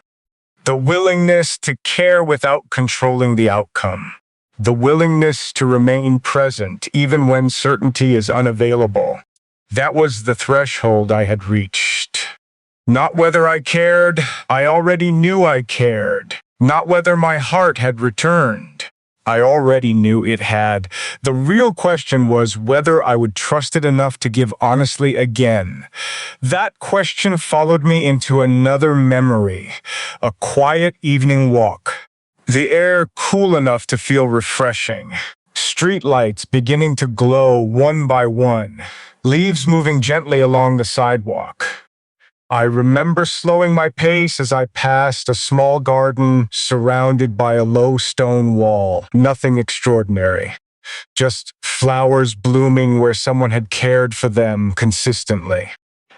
A: The willingness to care without controlling the outcome. The willingness to remain present even when certainty is unavailable. That was the threshold I had reached. Not whether I cared, I already knew I cared. Not whether my heart had returned. I already knew it had. The real question was whether I would trust it enough to give honestly again. That question followed me into another memory, a quiet evening walk. The air cool enough to feel refreshing. Street lights beginning to glow one by one. Leaves moving gently along the sidewalk. I remember slowing my pace as I passed a small garden surrounded by a low stone wall. Nothing extraordinary. Just flowers blooming where someone had cared for them consistently.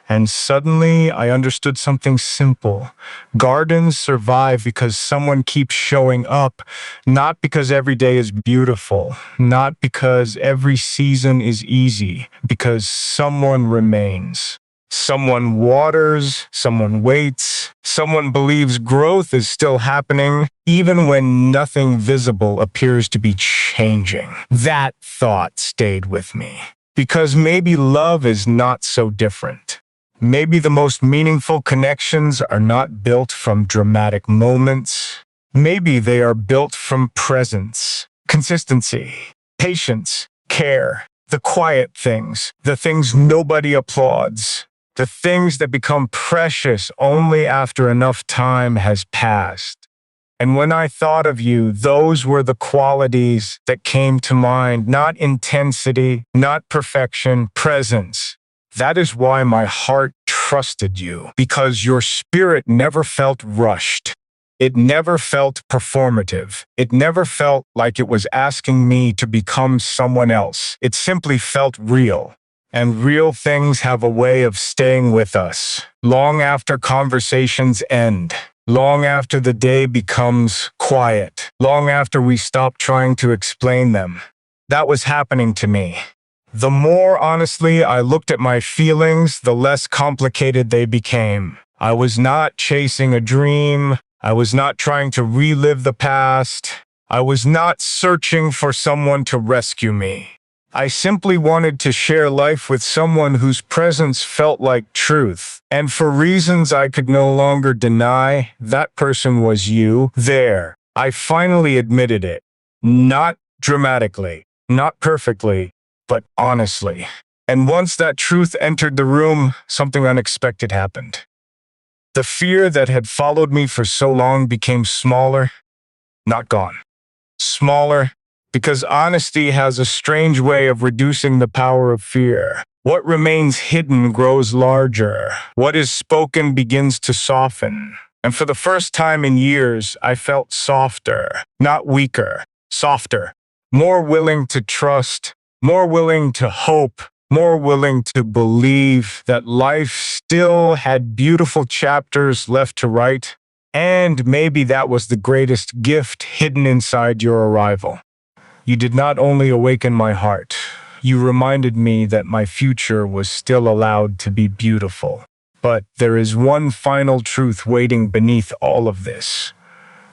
A: And suddenly I understood something simple. Gardens survive because someone keeps showing up, not because every day is beautiful, not because every season is easy, because someone remains. Someone waters, someone waits, someone believes growth is still happening, even when nothing visible appears to be changing. That thought stayed with me. Because maybe love is not so different. Maybe the most meaningful connections are not built from dramatic moments. Maybe they are built from presence, consistency, patience, care, the quiet things, the things nobody applauds, the things that become precious only after enough time has passed. And when I thought of you, those were the qualities that came to mind, not intensity, not perfection, presence. That is why my heart trusted you, because your spirit never felt rushed. It never felt performative. It never felt like it was asking me to become someone else. It simply felt real. And real things have a way of staying with us, long after conversations end, long after the day becomes quiet, long after we stop trying to explain them. That was happening to me. The more honestly I looked at my feelings, the less complicated they became. I was not chasing a dream. I was not trying to relive the past. I was not searching for someone to rescue me. I simply wanted to share life with someone whose presence felt like truth. And for reasons I could no longer deny, that person was you. There, I finally admitted it. Not dramatically, not perfectly, but honestly. And once that truth entered the room, something unexpected happened. The fear that had followed me for so long became smaller, not gone. Smaller, because honesty has a strange way of reducing the power of fear. What remains hidden grows larger. What is spoken begins to soften. And for the first time in years, I felt softer, not weaker, softer, more willing to trust, more willing to hope, more willing to believe that life still had beautiful chapters left to write. And maybe that was the greatest gift hidden inside your arrival. You did not only awaken my heart, you reminded me that my future was still allowed to be beautiful. But there is one final truth waiting beneath all of this.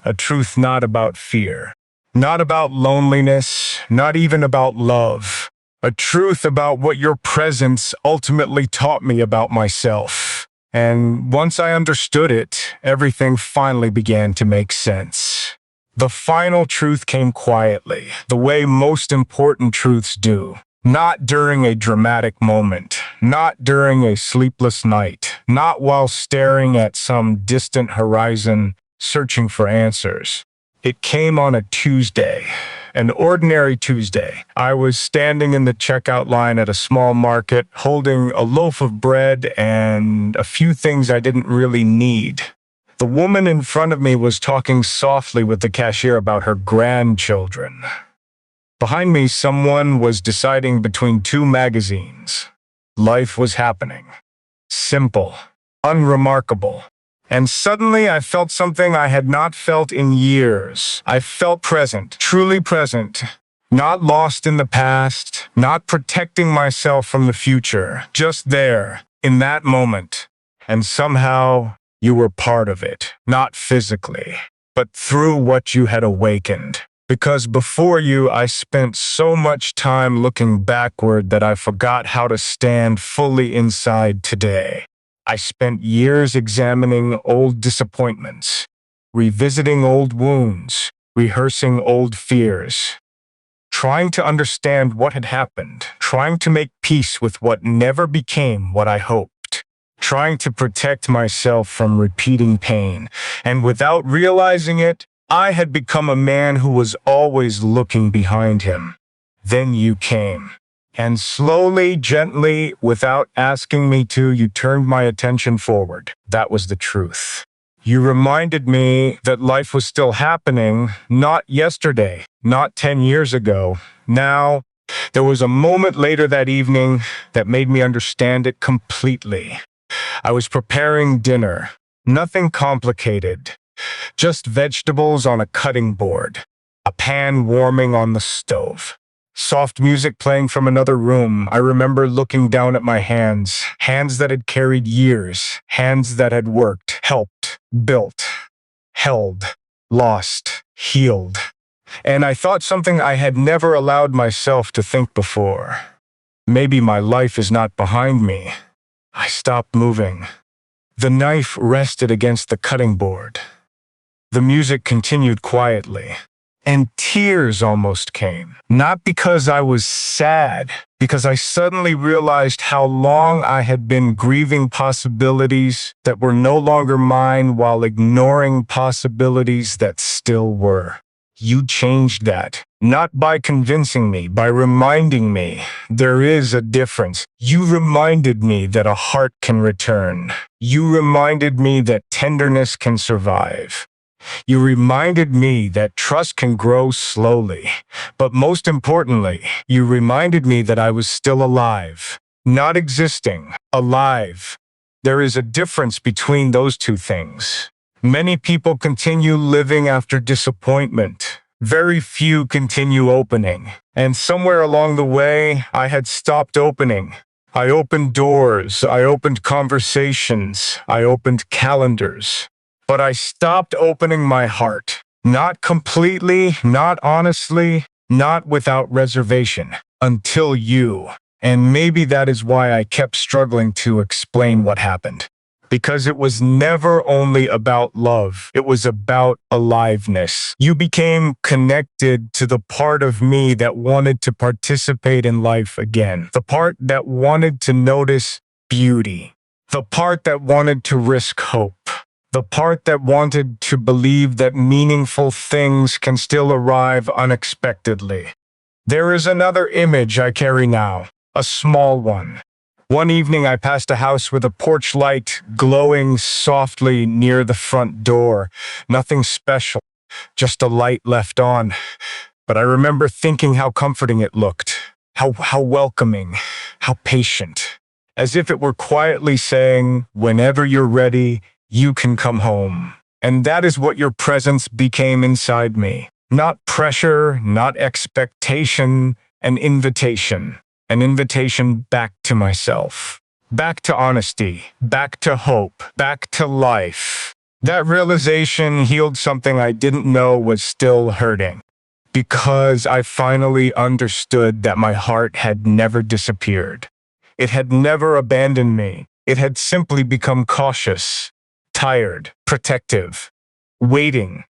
A: A truth not about fear, not about loneliness, not even about love. A truth about what your presence ultimately taught me about myself. And once I understood it, everything finally began to make sense. The final truth came quietly, the way most important truths do. Not during a dramatic moment, not during a sleepless night, not while staring at some distant horizon, searching for answers. It came on a Tuesday, an ordinary Tuesday. I was standing in the checkout line at a small market, holding a loaf of bread and a few things I didn't really need. The woman in front of me was talking softly with the cashier about her grandchildren. Behind me, someone was deciding between two magazines. Life was happening. Simple, unremarkable. And suddenly I felt something I had not felt in years. I felt present, truly present. Not lost in the past, not protecting myself from the future. Just there, in that moment. And somehow, you were part of it. Not physically, but through what you had awakened. Because before you, I spent so much time looking backward that I forgot how to stand fully inside today. I spent years examining old disappointments, revisiting old wounds, rehearsing old fears, trying to understand what had happened, trying to make peace with what never became what I hoped, trying to protect myself from repeating pain, and without realizing it, I had become a man who was always looking behind him. Then you came. And slowly, gently, without asking me to, you turned my attention forward. That was the truth. You reminded me that life was still happening, not yesterday, not 10 years ago. Now, there was a moment later that evening that made me understand it completely. I was preparing dinner. Nothing complicated. Just vegetables on a cutting board, a pan warming on the stove. Soft music playing from another room. I remember looking down at my hands, hands that had carried years, hands that had worked, helped, built, held, lost, healed. And I thought something I had never allowed myself to think before. Maybe my life is not behind me. I stopped moving. The knife rested against the cutting board. The music continued quietly, and tears almost came. Not because I was sad, because I suddenly realized how long I had been grieving possibilities that were no longer mine while ignoring possibilities that still were. You changed that, not by convincing me, by reminding me there is a difference. You reminded me that a heart can return. You reminded me that tenderness can survive. You reminded me that trust can grow slowly, but most importantly, you reminded me that I was still alive, not existing, alive. There is a difference between those two things. Many people continue living after disappointment. Very few continue opening. And somewhere along the way, I had stopped opening. I opened doors, I opened conversations, I opened calendars. But I stopped opening my heart. Not completely, not honestly, not without reservation. Until you. And maybe that is why I kept struggling to explain what happened. Because it was never only about love. It was about aliveness. You became connected to the part of me that wanted to participate in life again. The part that wanted to notice beauty. The part that wanted to risk hope. The part that wanted to believe that meaningful things can still arrive unexpectedly. There is another image I carry now, a small one. One evening I passed a house with a porch light glowing softly near the front door. Nothing special, just a light left on. But I remember thinking how comforting it looked, how welcoming, how patient. As if it were quietly saying, whenever you're ready, you can come home. And that is what your presence became inside me. Not pressure, not expectation, an invitation. An invitation back to myself. Back to honesty. Back to hope. Back to life. That realization healed something I didn't know was still hurting. Because I finally understood that my heart had never disappeared. It had never abandoned me. It had simply become cautious. Tired, protective, waiting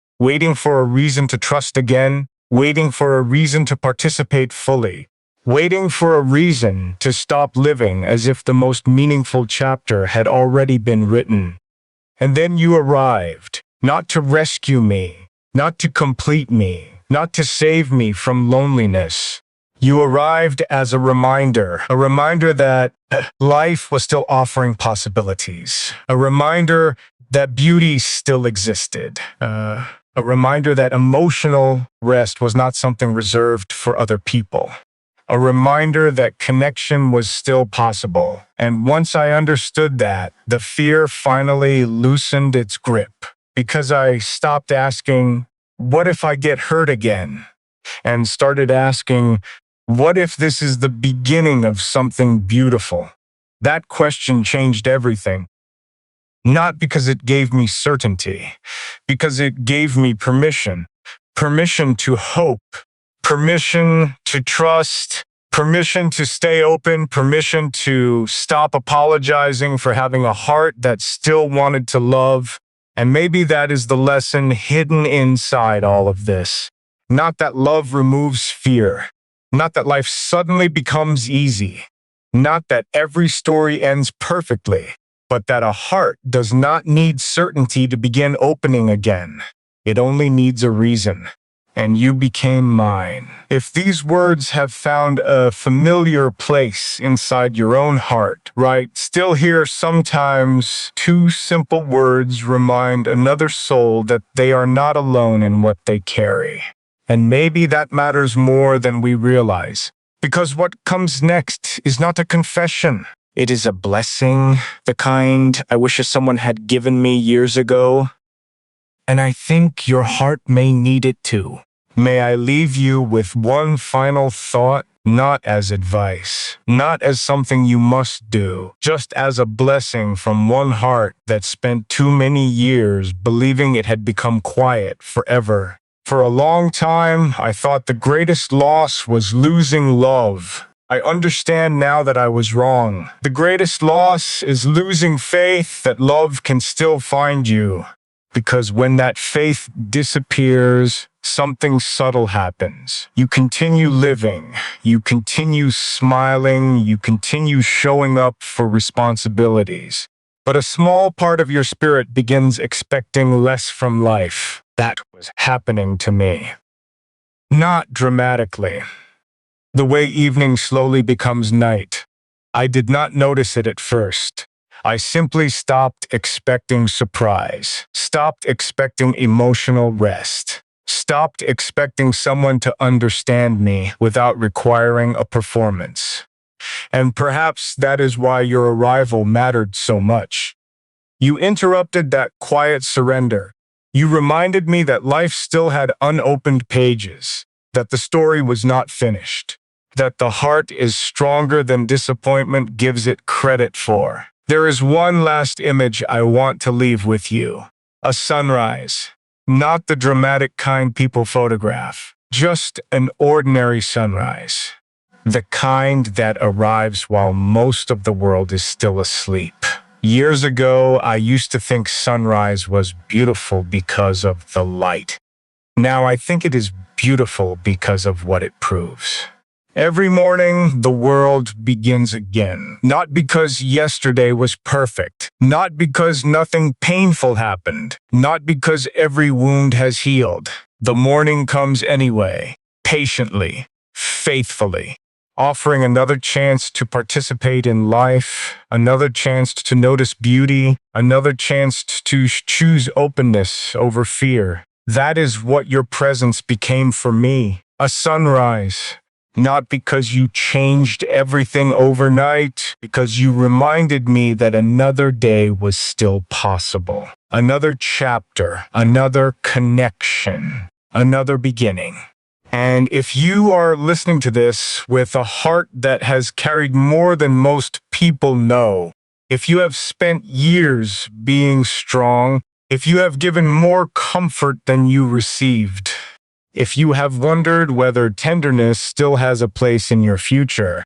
A: for a reason to trust again, waiting for a reason to participate fully. waiting for a reason to stop living as if the most meaningful chapter had already been written. And then you arrived, not to rescue me, not to complete me, not to save me from loneliness. You arrived as a reminder that life was still offering possibilities, a reminder that beauty still existed, a reminder that emotional rest was not something reserved for other people. A reminder that connection was still possible. And once I understood that, the fear finally loosened its grip because I stopped asking, what if I get hurt again? And started asking, what if this is the beginning of something beautiful? That question changed everything. Not because it gave me certainty, because it gave me permission. Permission to hope, permission to trust, permission to stay open, permission to stop apologizing for having a heart that still wanted to love. And maybe that is the lesson hidden inside all of this. Not that love removes fear, not that life suddenly becomes easy, not that every story ends perfectly, but that a heart does not need certainty to begin opening again. It only needs a reason. And you became mine. If these words have found a familiar place inside your own heart, right? Still here sometimes, two simple words remind another soul that they are not alone in what they carry. And maybe that matters more than we realize. Because what comes next is not a confession. It is a blessing, the kind I wish someone had given me years ago. And I think your heart may need it too. May I leave you with one final thought, not as advice, not as something you must do, just as a blessing from one heart that spent too many years believing it had become quiet forever. For a long time, I thought the greatest loss was losing love. I understand now that I was wrong. The greatest loss is losing faith that love can still find you. Because when that faith disappears, something subtle happens. You continue living, you continue smiling, you continue showing up for responsibilities. But a small part of your spirit begins expecting less from life. That was happening to me. Not dramatically. The way evening slowly becomes night. I did not notice it at first. I simply stopped expecting surprise, stopped expecting emotional rest, stopped expecting someone to understand me without requiring a performance. And perhaps that is why your arrival mattered so much. You interrupted that quiet surrender. You reminded me that life still had unopened pages, that the story was not finished, that the heart is stronger than disappointment gives it credit for. There is one last image I want to leave with you. A sunrise. Not the dramatic kind people photograph. Just an ordinary sunrise. The kind that arrives while most of the world is still asleep. Years ago, I used to think sunrise was beautiful because of the light. Now I think it is beautiful because of what it proves. Every morning, the world begins again. Not because yesterday was perfect. Not because nothing painful happened. Not because every wound has healed. The morning comes anyway, patiently, faithfully, offering another chance to participate in life, another chance to notice beauty, another chance to choose openness over fear. That is what your presence became for me. A sunrise. Not because you changed everything overnight, because you reminded me that another day was still possible. Another chapter, another connection, another beginning. And if you are listening to this with a heart that has carried more than most people know, if you have spent years being strong, if you have given more comfort than you received, if you have wondered whether tenderness still has a place in your future,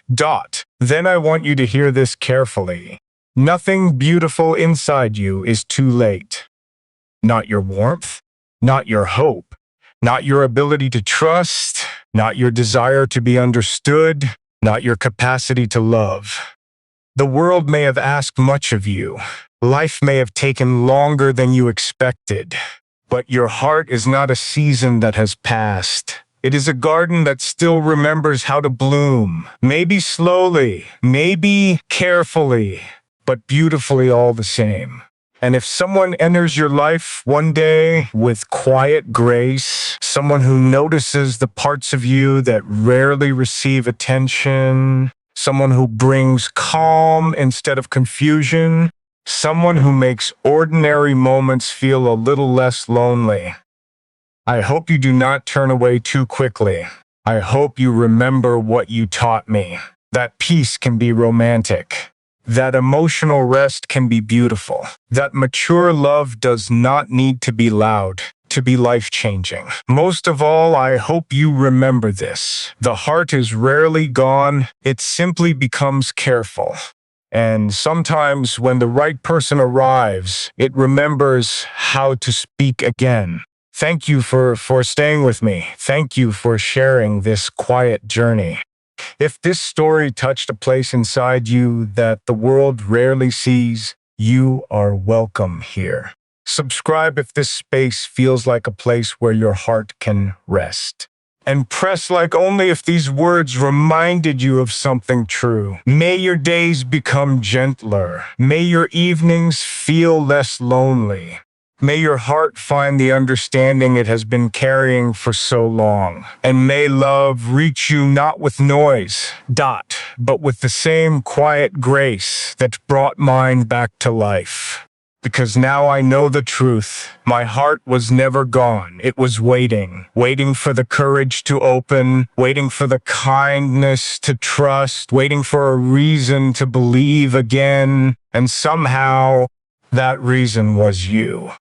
A: then I want you to hear this carefully. Nothing beautiful inside you is too late. Not your warmth, not your hope, not your ability to trust, not your desire to be understood, not your capacity to love. The world may have asked much of you. Life may have taken longer than you expected. But your heart is not a season that has passed. It is a garden that still remembers how to bloom. Maybe slowly, maybe carefully, but beautifully all the same. And if someone enters your life one day with quiet grace, someone who notices the parts of you that rarely receive attention, someone who brings calm instead of confusion, someone who makes ordinary moments feel a little less lonely, I hope you do not turn away too quickly. I hope you remember what you taught me. That peace can be romantic. That emotional rest can be beautiful. That mature love does not need to be loud to be life-changing. Most of all, I hope you remember this. The heart is rarely gone. It simply becomes careful. And sometimes when the right person arrives, it remembers how to speak again. Thank you for staying with me. Thank you for sharing this quiet journey. If this story touched a place inside you that the world rarely sees, you are welcome here. Subscribe if this space feels like a place where your heart can rest. And press like only if these words reminded you of something true. May your days become gentler. May your evenings feel less lonely. May your heart find the understanding it has been carrying for so long. And may love reach you not with noise, but with the same quiet grace that brought mine back to life. Because now I know the truth. My heart was never gone. It was waiting for the courage to open, waiting for the kindness to trust, waiting for a reason to believe again. And somehow, that reason was you.